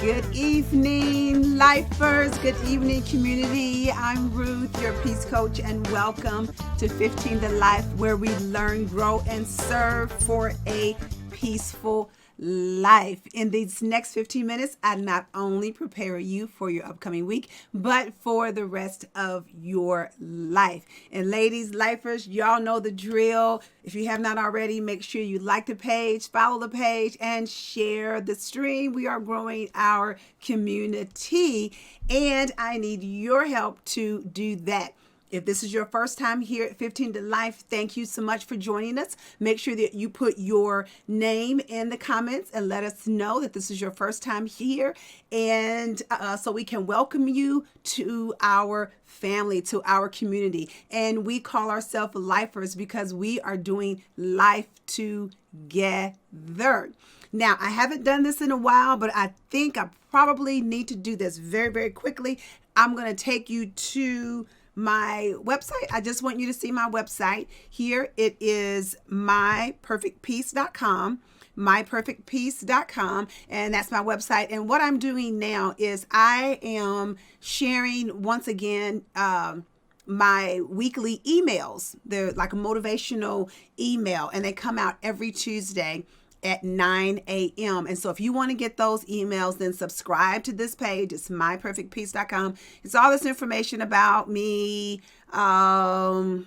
Good evening, lifers. Good evening, community. I'm Ruth, your peace coach, and welcome to 15 to Life, where we learn, grow, and serve for a peaceful life. In these next 15 minutes, I not only prepare you for your upcoming week, but for the rest of your life. And ladies, lifers, y'all know the drill. If you have not already, make sure you like the page, follow the page, and share the stream. We are growing our community, and I need your help to do that. If this is your first time here at 15 to Life, thank you so much for joining us. Make sure that you put your name in the comments and let us know that this is your first time here. And so we can welcome you to our family, to our community. And we call ourselves lifers because we are doing life together. Now, I haven't done this in a while, but I think I probably need to do this very, very quickly. I'm going to take you to my website. I just want you to see my website. Here it is myperfectpeace.com, myperfectpeace.com, and that's my website. And what I'm doing now is I am sharing once again my weekly emails. They're like a motivational email, and they come out every Tuesday at 9 a.m. And so if you want to get those emails, then subscribe to this page. It's myperfectpeace.com. It's all this information about me. Oh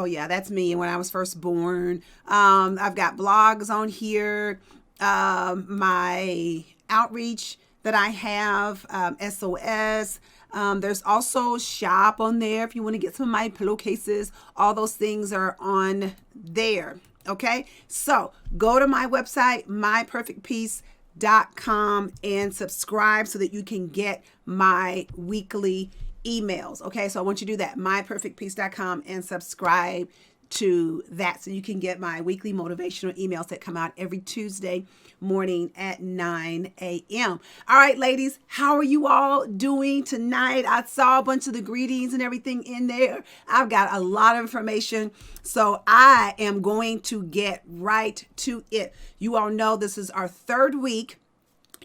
yeah, that's me when I was first born. I've got blogs on here, my outreach that I have, SOS. There's also shop on there if you want to get some of my pillowcases. All those things are on there. Okay, so go to my website, myperfectpeace.com, and subscribe so that you can get my weekly emails. Okay, so I want you to do that, myperfectpeace.com, and subscribe to that so you can get my weekly motivational emails that come out every Tuesday morning at 9 a.m. All right, ladies, how are you all doing tonight? I saw a bunch of the greetings and everything in there. I've got a lot of information, so I am going to get right to it. You all know this is our third week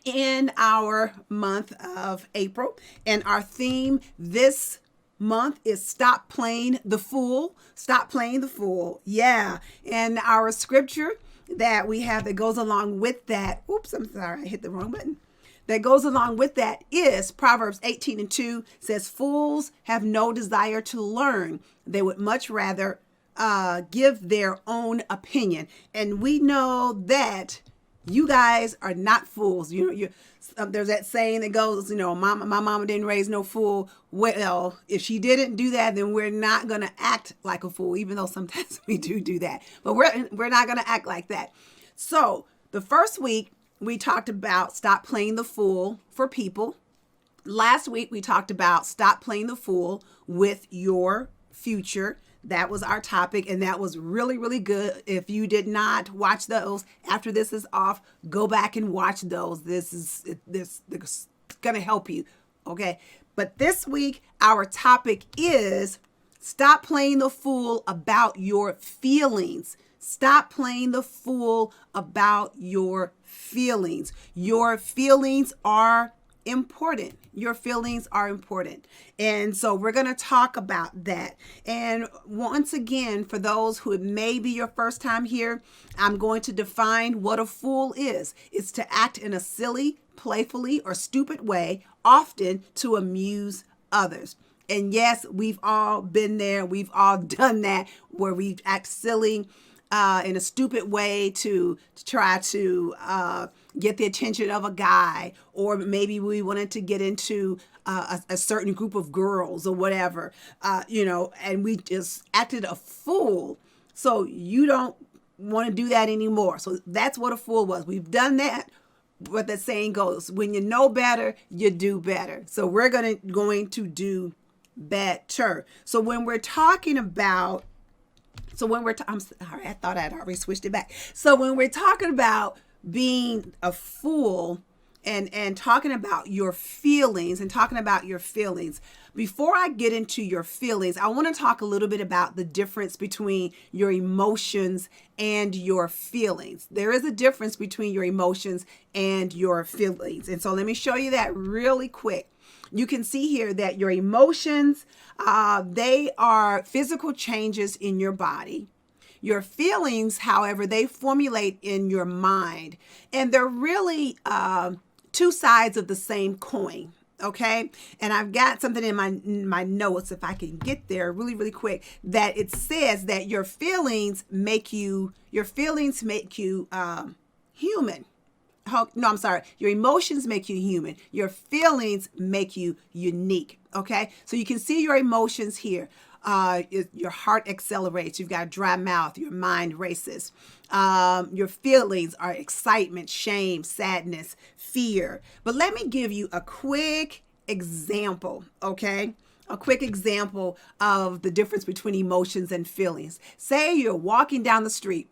in our month of April, and our theme this month is Stop Playing the Fool. Stop playing the fool. Yeah. And our scripture that we have that goes along with that. Oops, I'm sorry. I hit the wrong button. That goes along with that is Proverbs 18:2 says, fools have no desire to learn. They would much rather give their own opinion. And we know that you guys are not fools. There's that saying that goes, my mama didn't raise no fool. Well, if she didn't do that, then we're not going to act like a fool, even though sometimes we do that. But we're not going to act like that. So the first week, we talked about stop playing the fool for people. Last week, we talked about stop playing the fool with your future. That was our topic, and that was really, really good. If you did not watch those, after this is off, go back and watch those. This is going to help you, okay? But this week, our topic is stop playing the fool about your feelings. Stop playing the fool about your feelings. Your feelings are important. Your feelings are important. And so we're going to talk about that. And once again, for those who it may be your first time here, I'm going to define what a fool is. It's to act in a silly, playfully, or stupid way, often to amuse others. And yes, we've all been there. We've all done that, where we act silly in a stupid way to try to get the attention of a guy, or maybe we wanted to get into a certain group of girls or whatever, and we just acted a fool. So you don't want to do that anymore. So that's what a fool was. We've done that. What the saying goes, when you know better, you do better. So we're going to do better. So when we're talking about I'm sorry, I thought I'd already switched it back. So when we're talking about being a fool and talking about your feelings and talking about your feelings. Before I get into your feelings, I want to talk a little bit about the difference between your emotions and your feelings. There is a difference between your emotions and your feelings. And so let me show you that really quick. You can see here that your emotions, they are physical changes in your body. Your feelings, however, they formulate in your mind, and they're really two sides of the same coin. Okay. And I've got something in my notes, if I can get there really, really quick, that it says that your feelings make you human. No, I'm sorry. Your emotions make you human. Your feelings make you unique. Okay. So you can see your emotions here. Your heart accelerates. You've got a dry mouth. Your mind races. Your feelings are excitement, shame, sadness, fear. But let me give you a quick example. Okay. A quick example of the difference between emotions and feelings. Say you're walking down the street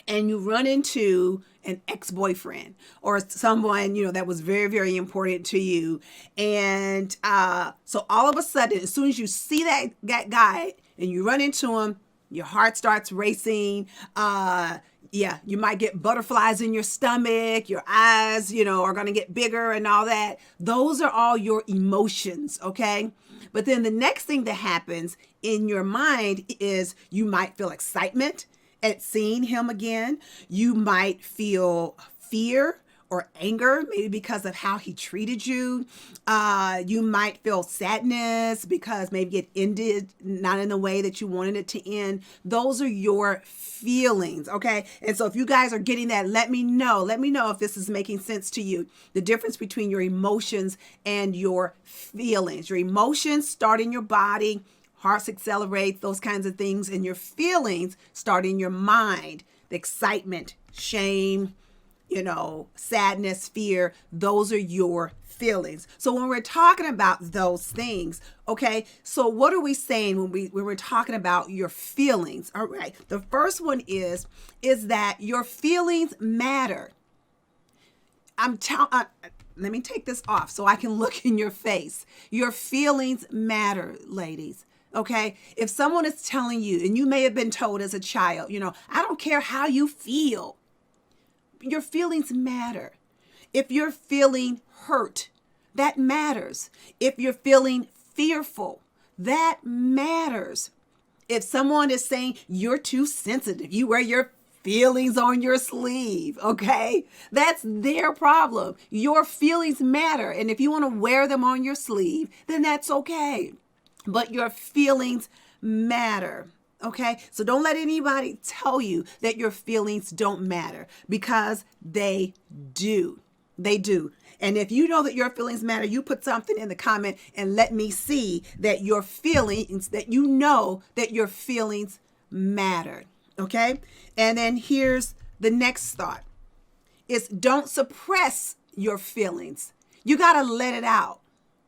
and you run into an ex-boyfriend or someone, that was very, very important to you. And so all of a sudden, as soon as you see that guy and you run into him, your heart starts racing. You might get butterflies in your stomach. Your eyes, are going to get bigger and all that. Those are all your emotions, okay? But then the next thing that happens in your mind is you might feel excitement at seeing him again. You might feel fear or anger, maybe because of how he treated you. You might feel sadness because maybe it ended not in the way that you wanted it to end. Those are your feelings, okay? And so if you guys are getting that, let me know. Let me know if this is making sense to you. The difference between your emotions and your feelings. Your emotions start in your body. Hearts accelerate, those kinds of things. And your feelings start in your mind. The excitement, shame, sadness, fear, those are your feelings. So when we're talking about those things, okay, so what are we saying when we're talking about your feelings? All right, the first one is that your feelings matter. Let me take this off so I can look in your face. Your feelings matter, ladies. Okay, if someone is telling you, and you may have been told as a child, I don't care how you feel. Your feelings matter. If you're feeling hurt, that matters. If you're feeling fearful, that matters. If someone is saying you're too sensitive, you wear your feelings on your sleeve, okay? That's their problem. Your feelings matter. And if you want to wear them on your sleeve, then that's okay. But your feelings matter. Okay, so don't let anybody tell you that your feelings don't matter, because they do. They do. And if you know that your feelings matter, you put something in the comment and let me see that your feelings, that that your feelings matter. Okay, and then here's the next thought. It's don't suppress your feelings. You got to let it out.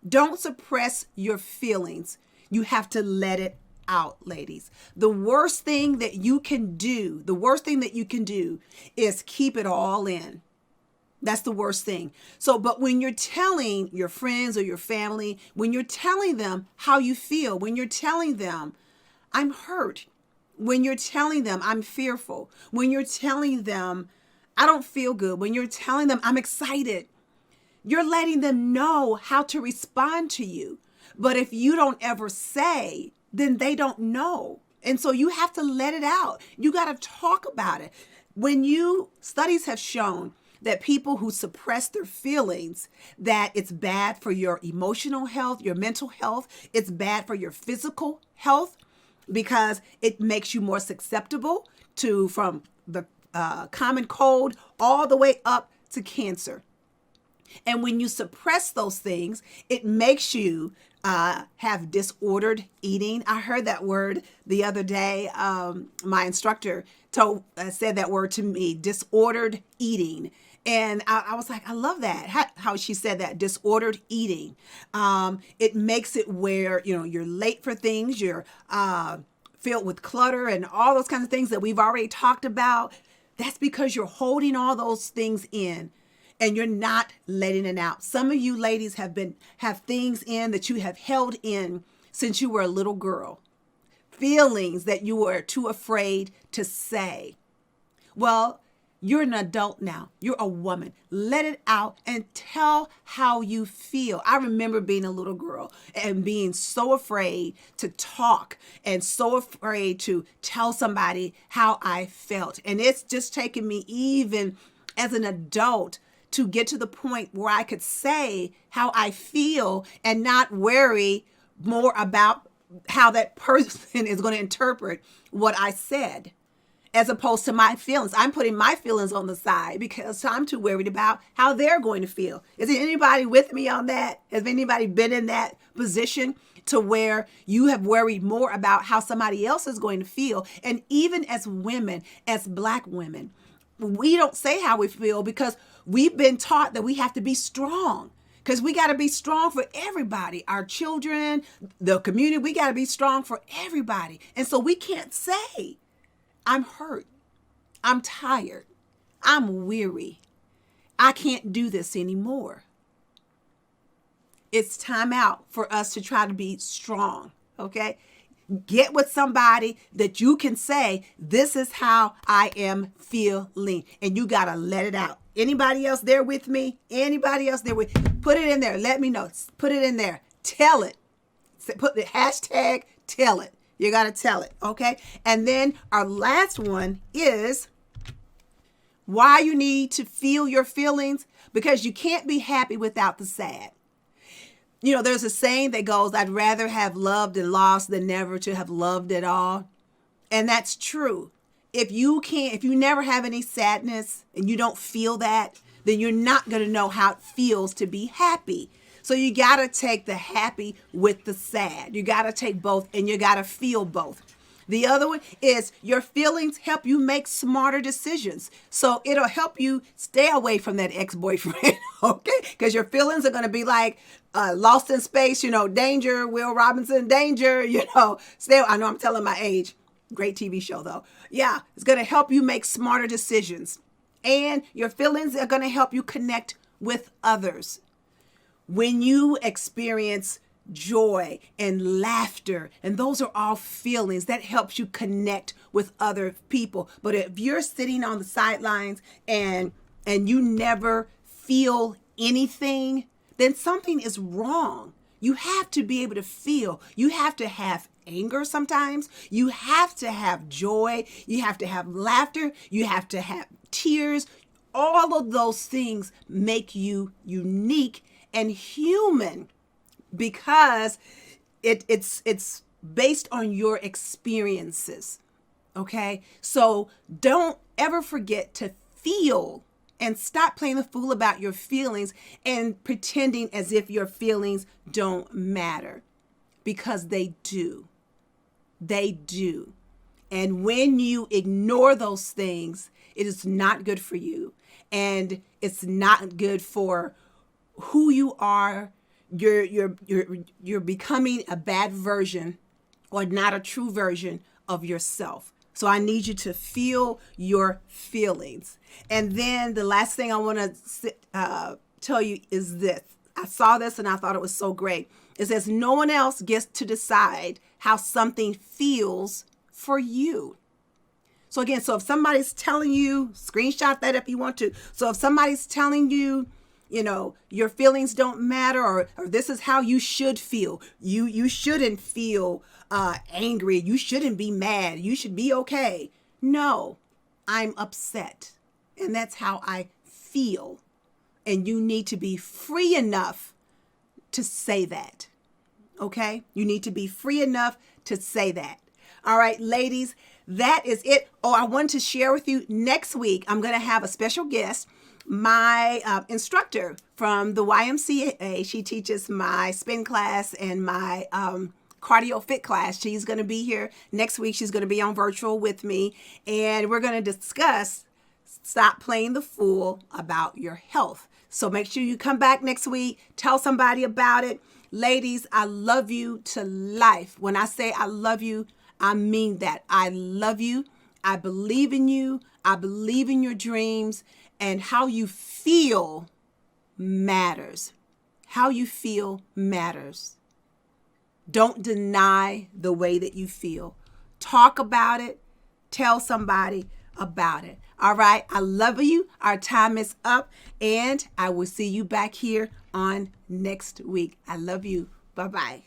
Don't suppress your feelings. You have to let it out, ladies. The worst thing that you can do is keep it all in. That's the worst thing. So, but when you're telling your friends or your family, when you're telling them how you feel, when you're telling them, I'm hurt, when you're telling them, I'm fearful, when you're telling them, I don't feel good, when you're telling them, I'm excited, you're letting them know how to respond to you. But if you don't ever say, then they don't know. And so you have to let it out. You got to talk about it. Studies have shown that people who suppress their feelings, that it's bad for your emotional health, your mental health. It's bad for your physical health, because it makes you more susceptible from the common cold all the way up to cancer. And when you suppress those things, it makes you have disordered eating. I heard that word the other day. My instructor said that word to me, disordered eating. And I was like, I love that, how she said that, disordered eating. It makes it where, you're late for things, you're filled with clutter and all those kinds of things that we've already talked about. That's because you're holding all those things in. and you're not letting it out. Some of you ladies have things in that you have held in since you were a little girl, feelings that you were too afraid to say. Well, you're an adult now. You're a woman. Let it out and tell how you feel. I remember being a little girl and being so afraid to talk and so afraid to tell somebody how I felt. And it's just taken me even as an adult to get to the point where I could say how I feel and not worry more about how that person is going to interpret what I said, as opposed to my feelings. I'm putting my feelings on the side because I'm too worried about how they're going to feel. Is there anybody with me on that? Has anybody been in that position to where you have worried more about how somebody else is going to feel? And even as women, as Black women, we don't say how we feel because we've been taught that we have to be strong. Because we got to be strong for everybody, our children, the community. We got to be strong for everybody. And so we can't say, I'm hurt, I'm tired, I'm weary, I can't do this anymore. It's time out for us to try to be strong, okay? Get with somebody that you can say, this is how I am feeling, and you got to let it out. Anybody else there with me? Anybody else there with me? Put it in there. Let me know. Put it in there. Tell it. Put the hashtag tell it. You got to tell it, okay? And then our last one is why you need to feel your feelings, because you can't be happy without the sad. You know, there's a saying that goes, I'd rather have loved and lost than never to have loved at all. And that's true. If you never have any sadness and you don't feel that, then you're not going to know how it feels to be happy. So you got to take the happy with the sad. You got to take both and you got to feel both. The other one is your feelings help you make smarter decisions. So it'll help you stay away from that ex-boyfriend, okay? Because your feelings are going to be like Lost in Space, danger, Will Robinson, danger, stay. I know I'm telling my age. Great TV show though. Yeah, it's going to help you make smarter decisions. And your feelings are going to help you connect with others. When you experience joy and laughter, and those are all feelings that helps you connect with other people. But if you're sitting on the sidelines and you never feel anything, then something is wrong. You have to be able to feel. You have to have anger sometimes. You have to have joy. You have to have laughter. You have to have tears. All of those things make you unique and human, because it's based on your experiences. Okay? So don't ever forget to feel, and stop playing the fool about your feelings and pretending as if your feelings don't matter, because they do. They do. And when you ignore those things, it is not good for you. And it's not good for who you are. You're becoming a bad version or not a true version of yourself. So I need you to feel your feelings. And then the last thing I want to tell you is this. I saw this and I thought it was so great. It says no one else gets to decide how something feels for you. So again, so if somebody's telling you, screenshot that if you want to. So if somebody's telling you, your feelings don't matter, or this is how you should feel. You shouldn't feel angry. You shouldn't be mad. You should be okay. No, I'm upset. And that's how I feel. And you need to be free enough to say that. Okay? You need to be free enough to say that. All right, ladies, that is it. Oh, I want to share with you next week, I'm going to have a special guest. My instructor from the YMCA, she teaches my spin class and my cardio fit class. She's going to be here next week. She's going to be on virtual with me, and we're going to discuss stop playing the fool about your health. So make sure you come back next week. Tell somebody about it. Ladies, I love you to life. When I say I love you, I mean that. I love you. I believe in you. I believe in your dreams, and how you feel matters. How you feel matters. Don't deny the way that you feel. Talk about it. Tell somebody about it. All right. I love you. Our time is up, and I will see you back here on next week. I love you. Bye-bye.